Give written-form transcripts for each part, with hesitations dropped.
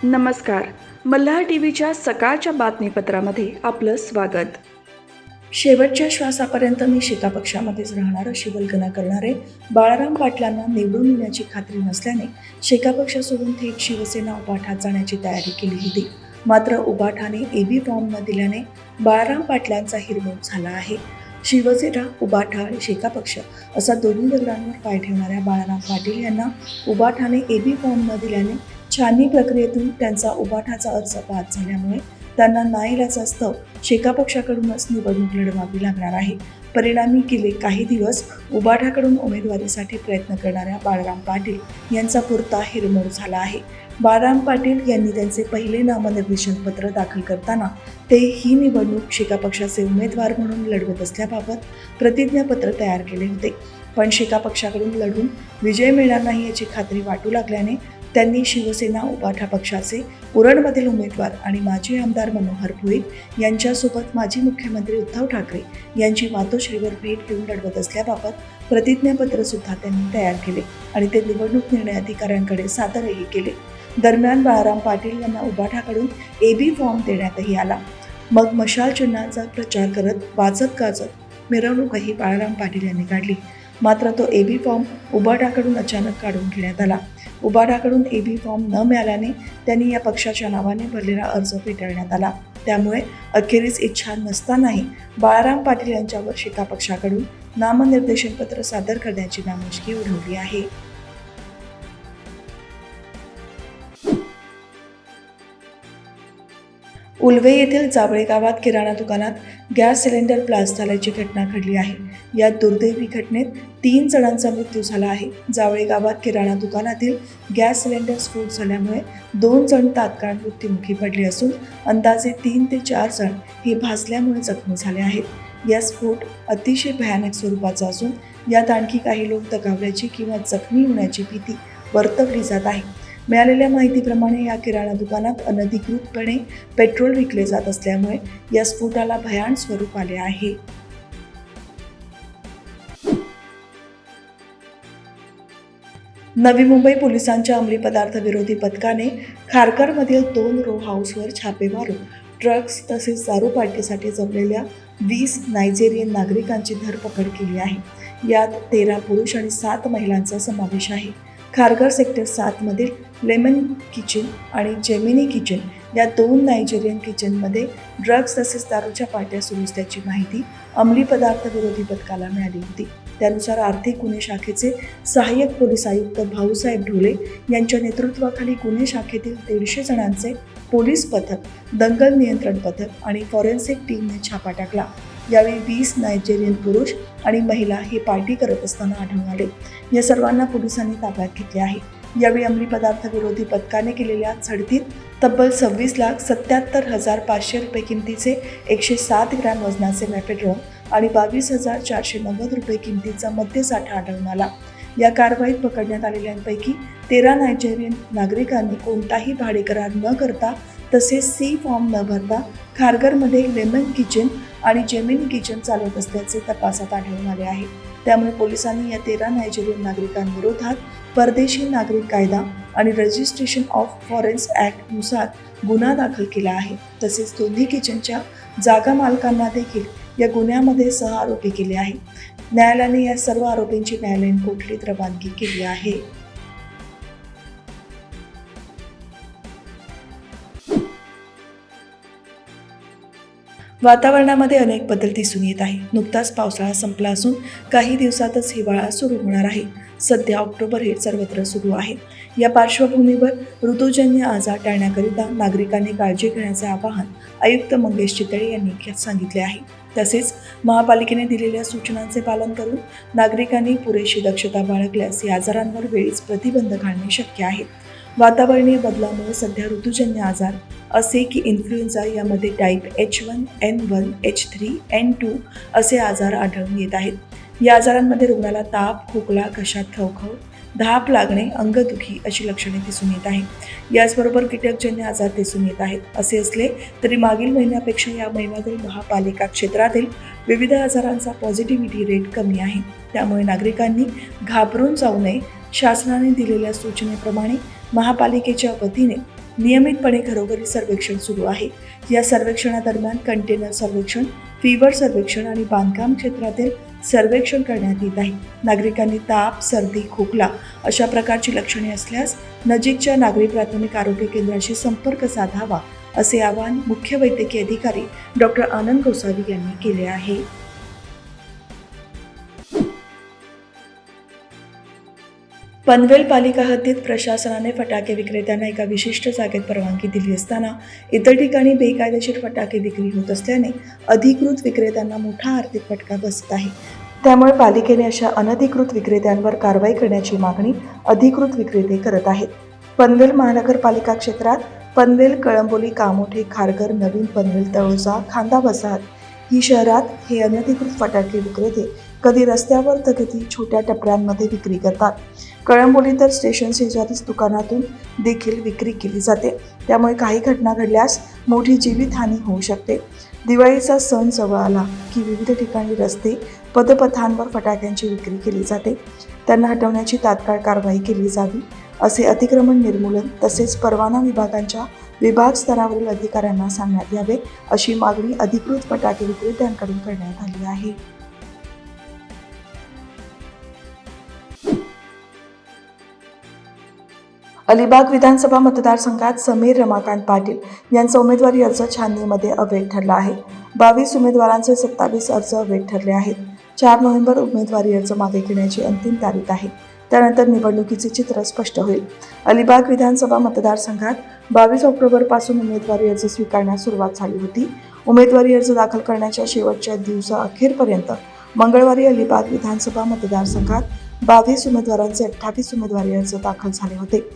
नमस्कार. मल्हार टीव्हीच्या सकाळच्या बातमीपत्रामध्ये आपलं स्वागत. शेवटच्या श्वासापर्यंत मी शेका पक्षामध्येच राहणार अशी वल्गना करणारे बाळाराम पाटलांना निवडून येण्याची खात्री नसल्याने शेका पक्ष सोडून थेट शिवसेना उभाठात जाण्याची तयारी केली होती. मात्र उभाठाने एबी फॉर्म न दिल्याने बाळाराम पाटलांचा हिरमोड झाला आहे. शिवसेना, उभाठा आणि शेका पक्ष असा दोन्ही दगडांवर पाय ठेवणाऱ्या बाळाराम पाटील यांना उभाठाने एबी फॉर्म न दिल्याने छाननी प्रक्रियेतून त्यांचा उभाठाचा अर्ज बाद झाल्यामुळे त्यांना नाईलाजास्तव शेका पक्षाकडूनच निवडणूक लढवावी लागणार आहे. परिणामी गेले काही दिवस उभाठाकडून उमेदवारीसाठी प्रयत्न करणाऱ्या बाळाराम पाटील यांचा पुरता हिरमोड झाला आहे. बाळाराम पाटील यांनी त्यांचे पहिले नामनिर्देशन पत्र दाखल करताना ते ही निवडणूक शेका पक्षाचे उमेदवार म्हणून लढवत असल्याबाबत प्रतिज्ञापत्र तयार केले होते. पण शेका पक्षाकडून लढून विजय मिळणार नाही याची खात्री वाटू लागल्याने त्यांनी शिवसेना उभाठा पक्षाचे उरणमधील उमेदवार आणि माजी आमदार मनोहर भोईर यांच्यासोबत माजी मुख्यमंत्री उद्धव ठाकरे यांची मातोश्रीवर भेट घेऊन लढवत असल्याबाबत प्रतिज्ञापत्र सुद्धा त्यांनी तयार केले आणि ते निवडणूक निर्णय अधिकाऱ्यांकडे सादरही केले. दरम्यान बाळाराम पाटील यांना उभाठाकडून एबी फॉर्म देण्यातही आला. मग मशाल चिन्हाचा प्रचार करत वाजत गाजत मिरवणूकही बाळाराम पाटील यांनी काढली. मात्र तो एबी फॉर्म उभाठाकडून अचानक काढून घेण्यात आला. उभाठाकडून एबी फॉर्म न मिळाल्याने त्यांनी या पक्षाच्या नावाने भरलेला अर्ज फेटाळण्यात आला. त्यामुळे अखेरीस इच्छा नसतानाही बाळाराम पाटील यांच्यावर शेका पक्षाकडून नामनिर्देशन पत्र सादर करण्याची नामुष्की उडवली आहे. उलवे येथील जावळे गावात किराणा दुकानात गॅस सिलेंडर ब्लास्ट झाल्याची घटना घडली आहे. या दुर्दैवी घटनेत 3 जणांचा मृत्यू झाला आहे. जावळे गावात किराणा दुकानातील गॅस सिलेंडर स्फोट झाल्यामुळे 2 जण तात्काळ मृत्युमुखी पडले असून अंदाजे 3 ते 4 जण हे भाजल्यामुळे जखमी झाले आहेत. या स्फोट अतिशय भयानक स्वरूपाचा असून यात आणखी काही लोक दगावल्याची किंवा जखमी होण्याची भीती वर्तवली जात आहे. मिळालेल्या माहितीप्रमाणे या किराणा दुकानात अनधिकृतपणे पेट्रोल विकले जात असल्यामुळे या स्फोटाला भयान स्वरूप आले आहे. नवी मुंबई पोलिसांच्या अंमली पदार्थ विरोधी पथकाने खारघरमधील 2 रो हाऊसवर छापे मारून ड्रग्ज तसेच दारू पार्टीसाठी जमलेल्या 20 नायजेरियन नागरिकांची धरपकड केली आहे. यात 13 पुरुष आणि 7 महिलांचा समावेश आहे. खारघर सेक्टर 7 मधील लेमन किचन आणि जेमिनी किचन या 2 नायजेरियन किचनमध्ये ड्रग्ज तसेच दारूच्या पार्ट्या सुरू असल्याची माहिती अंमली पदार्थ विरोधी पथकाला मिळाली होती. त्यानुसार आर्थिक गुन्हे शाखेचे सहाय्यक पोलीस आयुक्त भाऊसाहेब ढोले यांच्या नेतृत्वाखाली गुन्हे शाखेतील 150 जणांचे पोलीस पथक, दंगल नियंत्रण पथक आणि फॉरेन्सिक टीमने छापा टाकला. यावेळी 20 नायजेरियन पुरुष आणि महिला हे पार्टी करत असताना आढळून आले. या सर्वांना पोलिसांनी ताब्यात घेतले आहे. यावेळी अंमली पदार्थ विरोधी पथकाने केलेल्या झडतीत तब्बल 26,77,500 रुपये किमतीचे 107 ग्रॅम वजनाचे मॅफेड्रॉन आणि 22,490 रुपये किमतीचा मद्यसाठा आढळून आला. या कारवाईत पकडण्यात आलेल्यांपैकी 13 नायजेरियन नागरिकांनी कोणताही भाडे करार न करता तसेच सी फॉर्म न भरता खारघरमध्ये लेमन किचन आणि जेमिनी किचन चालवत असल्याचे तपासात आढळून आले आहे. त्यामुळे पोलिसांनी या 13 नायजेरियन नागरिकांविरोधात परदेशी नागरिक कायदा आणि रजिस्ट्रेशन ऑफ फॉरेन्स ॲक्ट नुसार गुन्हा दाखल केला आहे. तसेच दोन्ही किचनच्या जागा मालकांना देखील या गुन्ह्यामध्ये सहआरोपी केले आहे. न्यायालयाने या सर्व आरोपींची न्यायालयीन कोठडीत रवानगी केली आहे. वातावरणामध्ये अनेक बदल दिसून येत आहे. नुकताच पावसाळा संपला असून काही दिवसातच हिवाळा सुरू होणार आहे. सध्या ऑक्टोबर हे सर्वत्र सुरू आहे. या पार्श्वभूमीवर ऋतूजन्य आजार टाळण्याकरिता नागरिकांनी काळजी घेण्याचे आवाहन आयुक्त मंगेश चितळे यांनी सांगितले आहे. तसेच महापालिकेने दिलेल्या सूचनांचे पालन करून नागरिकांनी पुरेशी दक्षता बाळगल्यास या आजारांवर वेळीच प्रतिबंध घालणे शक्य आहे. वातावरणीय बदलामुळे सध्या ऋतूजन्य आजार असे की इन्फ्लुएन्झा यामध्ये type H1, N1, H3, N2 असे आजार आढळून येत आहेत. या आजारांमध्ये रुग्णाला ताप, खोकला, घशात खवखव, धाप लागणे, अंगदुखी अशी लक्षणे दिसून येत आहेत. याचबरोबर कीटकजन्य आजार दिसून येत आहेत. असे असले तरी मागील महिन्यापेक्षा या महिन्यातील महापालिका क्षेत्रातील विविध आजारांचा पॉझिटिव्हिटी रेट कमी आहे. त्यामुळे नागरिकांनी घाबरून जाऊ नये. शासनाने दिलेल्या सूचनेप्रमाणे महापालिकेच्या वतीने नियमितपणे घरोघरी सर्वेक्षण सुरू आहे. या सर्वेक्षणादरम्यान कंटेनर सर्वेक्षण, फिवर सर्वेक्षण आणि बांधकाम क्षेत्रातील सर्वेक्षण करण्यात येत आहे. नागरिकांनी ताप, सर्दी, खोकला अशा प्रकारची लक्षणे असल्यास नजीकच्या नागरी प्राथमिक आरोग्य केंद्राशी संपर्क साधावा, असे आवाहन मुख्य वैद्यकीय अधिकारी डॉक्टर आनंद गोसावी यांनी केले आहे. पनवेल पालिका हद्दीत प्रशासनाने फटाके विक्रेत्यांना एका विशिष्ट जागेत परवानगी दिली असताना इतर ठिकाणी बेकायदेशीर फटाके विक्री होत असल्याने अधिकृत विक्रेत्यांना मोठा आर्थिक फटका बसत आहे. त्यामुळे पालिकेने अशा अनधिकृत विक्रेत्यांवर कारवाई करण्याची मागणी अधिकृत विक्रेते करत आहेत. पनवेल महानगरपालिका क्षेत्रात पनवेल, कळंबोली, कामोठे, खारघर, नवीन पनवेल, तळोजा, खांदा वसाहत ही शहरात हे अनधिकृत फटाके विक्रेते कधी रस्त्यावर तर कधी छोट्या टपऱ्यांमध्ये विक्री करतात. कळंबोली तर स्टेशन शेजारीच दुकानातून देखील विक्री केली जाते. त्यामुळे काही घटना घडल्यास मोठी जीवितहानी होऊ शकते. दिवाळीचा सण जवळ आला की विविध ठिकाणी रस्ते, पदपथांवर फटाक्यांची विक्री केली जाते. त्यांना हटवण्याची तात्काळ कारवाई केली जावी, असे अतिक्रमण निर्मूलन तसेच परवाना विभागांच्या विभाग स्तरावरील अधिकाऱ्यांना सांगण्यात यावे, अशी मागणी अधिकृत फटाके विक्रेत्यांकडून करण्यात आली आहे. अलिबाग विधानसभा मतदारसंघात समीर रमाकांत पाटील यांचा उमेदवारी अर्ज छाननीमध्ये अवैध ठरला आहे. 22 उमेदवारांचे 27 अर्ज अवैध ठरले आहेत. 4 नोव्हेंबर उमेदवारी अर्ज मागे घेण्याची अंतिम तारीख आहे. त्यानंतर निवडणुकीचे चित्र स्पष्ट होईल. अलिबाग विधानसभा मतदारसंघात 22 ऑक्टोबरपासून उमेदवारी अर्ज स्वीकारण्यास सुरुवात झाली होती. उमेदवारी अर्ज दाखल करण्याच्या शेवटच्या दिवसाअखेरपर्यंत मंगळवारी अलिबाग विधानसभा मतदारसंघात 22 उमेदवारांचे 28 उमेदवारी अर्ज दाखल झाले होते.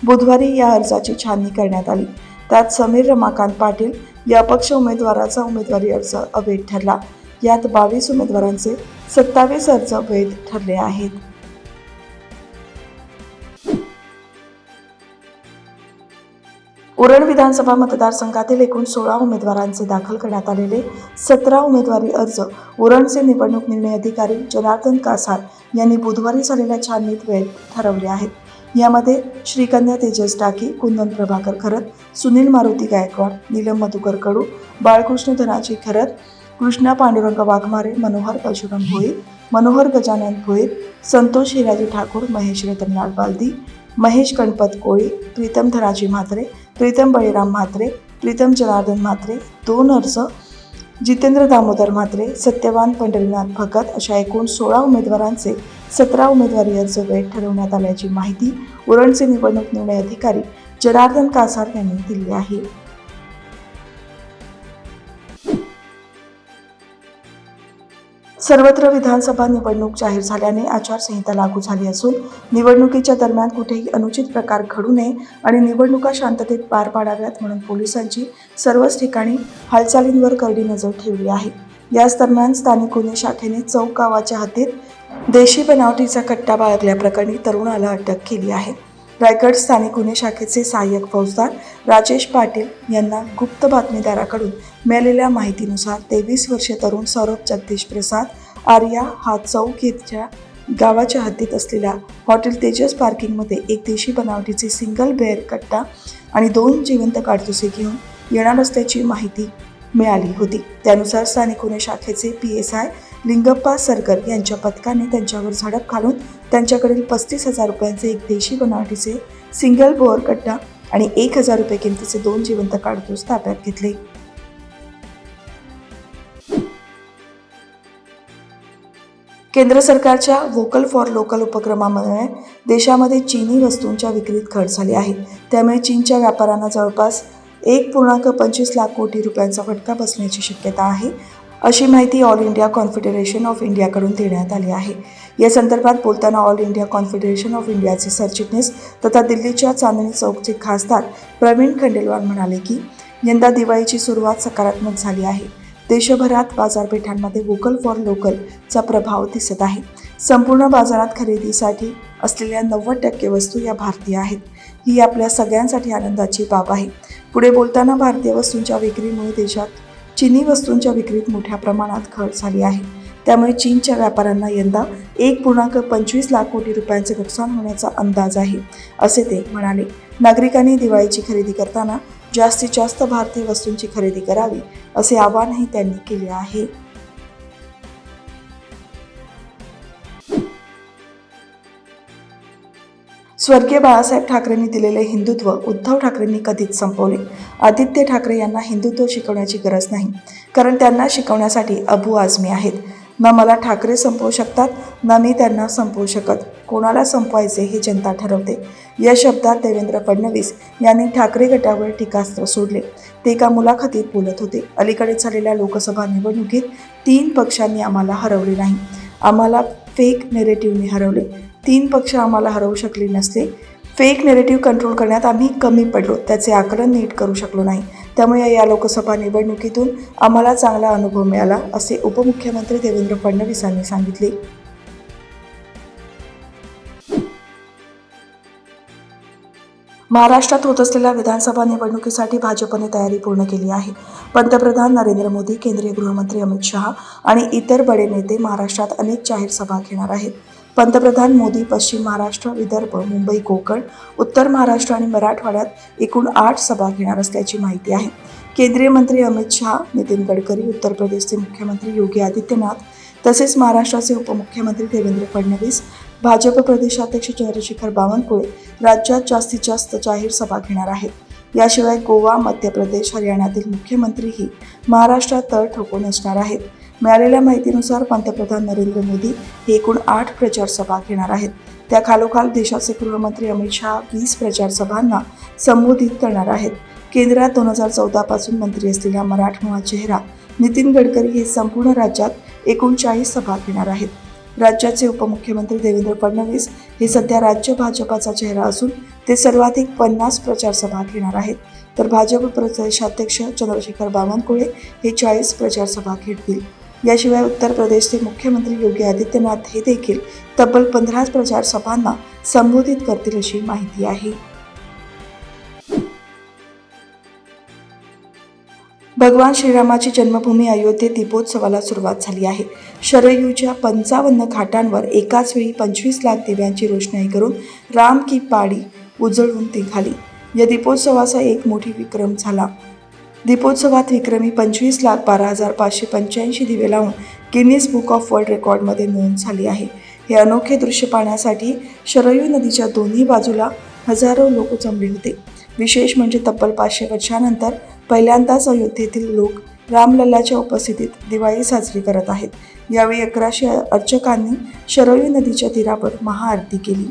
बुधवारी या अर्जाची छाननी करण्यात आली. त्यात समीर रमाकांत पाटील या अपक्ष उमेदवाराचा उमेदवारी अर्ज अवैध ठरला. यात 22 उमेदवारांचे 27 अर्ज वैध ठरले आहेत. उरण विधानसभा मतदारसंघातील एकूण 16 उमेदवारांचे दाखल करण्यात आलेले 17 उमेदवारी अर्ज उरणचे निवडणूक निर्णय अधिकारी जनार्दन कासार यांनी बुधवारी झालेल्या छाननीत वैध ठरवले आहेत. यामध्ये श्रीकन्या तेजस टाकी, कुंदन प्रभाकर खरत, सुनील मारुती गायकवाड, नीलम मधुकर कडू, बाळकृष्ण धनाजी खरत, कृष्णा पांडुरंग वाघमारे, मनोहर परशुराम भोईर, मनोहर गजानन भोईर, संतोष हिराजी ठाकूर, महेश रतनलाल बालदी, महेश गणपत कोळी, प्रीतम धनाजी म्हात्रे, प्रीतम बळीराम म्हात्रे, प्रीतम जनार्दन म्हात्रे 2 अर्ज, जितेंद्र दामोदर म्हात्रे, सत्यवान पंढरीनाथ भगत अशा एकूण 16 उमेदवारांचे 17 उमेदवारी अर्ज वैध ठरवण्यात आल्याची माहिती उरणचे निवडणूक निर्णय अधिकारी जनार्दन कासार यांनी दिली आहे. सर्वत्र विधानसभा निवडणूक जाहीर झाल्याने आचारसंहिता लागू झाली असून निवडणुकीच्या दरम्यान कुठेही अनुचित प्रकार घडू नये आणि निवडणुका शांततेत पार पाडाव्यात म्हणून पोलिसांची सर्वच ठिकाणी हालचालींवर करडी नजर ठेवली आहे. याच दरम्यान स्थानिक गुन्हे शाखेने चौक गावाच्या हद्दीत देशी बनावटीचा कट्टा बाळगल्याप्रकरणी तरुणाला अटक केली आहे. रायगड स्थानिक गुन्हे शाखेचे सहाय्यक फौजदार राजेश पाटील यांना गुप्त बातमीदाराकडून मिळालेल्या माहितीनुसार 23 वर्षीय तरुण सौरभ जगदीश प्रसाद आर्या हा चौक येथील गावाच्या हद्दीत असलेल्या हॉटेल तेजस पार्किंगमध्ये एक देशी बनावटीचे सिंगल बेअर कट्टा आणि 2 जिवंत काडतुसे घेऊन येणार असल्याची माहिती मिळाली होती. त्यानुसार स्थानिक गुन्हे शाखेचे PSI लिंगप्पा सरकर यांच्या पथकाने त्यांच्यावर झडप घालून त्यांच्याकडील 35,000 रुपयांचे एक देशी बनावटीचे सिंगल बोअर कट्टा आणि 1,000 रुपये किमतीचे 2 जिवंत काडतूस ताब्यात घेतले. केंद्र सरकारच्या व्होकल फॉर लोकल उपक्रमामुळे देशामध्ये चीनी वस्तूंच्या विक्रीत घट झाली आहे. त्यामुळे चीनच्या व्यापाऱ्यांना जवळपास 1.25 लाख कोटी रुपयांचा फटका बसण्याची शक्यता आहे, अशी माहिती ऑल इंडिया कॉन्फेडरेशन ऑफ इंडियाकडून देण्यात आली आहे. या संदर्भात बोलताना ऑल इंडिया कॉन्फेडरेशन ऑफ इंडियाचे सरचिटणीस तथा दिल्लीच्या चांदणी चौकचे खासदार प्रवीण खंडेलवाल म्हणाले की यंदा दिवाळीची सुरुवात सकारात्मक झाली आहे. देशभरात बाजारपेठांमध्ये व्होकल फॉर लोकलचा प्रभाव दिसत आहे. संपूर्ण बाजारात खरेदीसाठी असलेल्या 90% वस्तू या भारतीय आहेत. ही आपल्या सगळ्यांसाठी आनंदाची बाब आहे. पुढे बोलताना भारतीय वस्तूंच्या विक्रीमुळे देशात चीनी वस्तूंच्या विक्रीत मोठ्या प्रमाणात घट झाली आहे. त्यामुळे चीनच्या व्यापाऱ्यांना यंदा 1.25 लाख कोटी रुपयांचे नुकसान होण्याचा अंदाज आहे, असे ते म्हणाले. नागरिकांनी दिवाळीची खरेदी करताना जास्तीत जास्त भारतीय वस्तूंची खरेदी करावी, असे आवाहनही त्यांनी केले आहे. स्वर्गीय बाळासाहेब ठाकरेंनी दिलेले हिंदुत्व उद्धव ठाकरेंनी कधीच संपवले. आदित्य ठाकरे यांना हिंदुत्व शिकवण्याची गरज नाही, कारण त्यांना शिकवण्यासाठी अबू आझमी आहेत. न मला ठाकरे संपवू शकतात, ना मी त्यांना संपवू शकत. कोणाला संपवायचे हे जनता ठरवते. या शब्दात देवेंद्र फडणवीस यांनी ठाकरे गटावर टीकास्त्र सोडले. ते एका मुलाखतीत बोलत होते. अलीकडे झालेल्या लोकसभा निवडणुकीत 3 पक्षांनी आम्हाला हरवले नाही. आम्हाला फेक नेरेटिव्हने हरवले. 3 पक्ष आम्हाला हरवू शकले नसते. फेक नेरेटिव्ह कंट्रोल करण्यात आम्ही कमी पडलो. त्याचे आकलन नीट करू शकलो नाही. त्यामुळे या लोकसभा निवडणुकीतून आम्हाला चांगला अनुभव मिळाला, असे उपमुख्यमंत्री देवेंद्र फडणवीस यांनी सांगितले. महाराष्ट्रात होत असलेल्या विधानसभा निवडणुकीसाठी भाजपने तयारी पूर्ण केली आहे. पंतप्रधान नरेंद्र मोदी, केंद्रीय गृहमंत्री अमित शहा आणि इतर बडे नेते महाराष्ट्रात अनेक जाहीर सभा घेणार आहेत. पंतप्रधान मोदी पश्चिम महाराष्ट्र, विदर्भ, मुंबई, कोकण, उत्तर महाराष्ट्र आणि मराठवाड्यात एकूण 8 सभा घेणार असल्याची माहिती आहे. केंद्रीय मंत्री अमित शहा, नितीन गडकरी, उत्तर प्रदेशचे मुख्यमंत्री योगी आदित्यनाथ तसेच महाराष्ट्राचे उपमुख्यमंत्री देवेंद्र फडणवीस, भाजप प्रदेशाध्यक्ष चंद्रशेखर बावनकुळे राज्यात जास्तीत जास्त जाहीर सभा घेणार आहेत. याशिवाय गोवा, मध्य प्रदेश, हरियाणातील मुख्यमंत्रीही महाराष्ट्रात तळ ठोकून असणार आहेत. मिळालेल्या माहितीनुसार पंतप्रधान नरेंद्र मोदी हे एकूण 8 प्रचार सभा घेणार आहेत. त्या खालोखाल देशाचे गृहमंत्री अमित शहा 20 प्रचार सभांना संबोधित करणार आहेत. केंद्रात 2014 पासून मंत्री असलेला मराठमोळा चेहरा नितीन गडकरी हे संपूर्ण राज्यात एकूण 40 सभा घेणार आहेत. राज्याचे उपमुख्यमंत्री देवेंद्र फडणवीस हे सध्या राज्य भाजपाचा चेहरा असून ते सर्वाधिक 50 प्रचार सभा घेणार आहेत. तर भाजप प्रदेशाध्यक्ष चंद्रशेखर बावनकुळे हे 40 प्रचार सभा घेतील. याशिवाय उत्तर प्रदेशचे मुख्यमंत्री योगी आदित्यनाथ हे देखील तब्बल 15 प्रचार सभांना संबोधित करतील, अशी माहिती आहे. भगवान श्रीरामाची जन्मभूमी अयोध्येत दीपोत्सवाला सुरुवात झाली आहे. शरयूच्या 55 घाटांवर एकाच वेळी 25 लाख दिव्यांची रोषणाई करून राम की पाडी उजळून निघाली. या दीपोत्सवाचा एक मोठी विक्रम झाला. दीपोत्सवात विक्रमी 25,12,585 दिवे लावून गिनीज बुक ऑफ वर्ल्ड रेकॉर्डमध्ये नोंद झाली आहे. हे अनोखे दृश्य पाहण्यासाठी शरयू नदीच्या दोन्ही बाजूला हजारो लोक जमले होते. विशेष म्हणजे तब्बल 500 वर्षांनंतर पहिल्यांदाच अयोध्येतील लोक रामलल्लाच्या उपस्थितीत दिवाळी साजरी करत आहेत. यावेळी 1100 अर्चकांनी शरयू नदीच्या तीरावर महाआरती केली.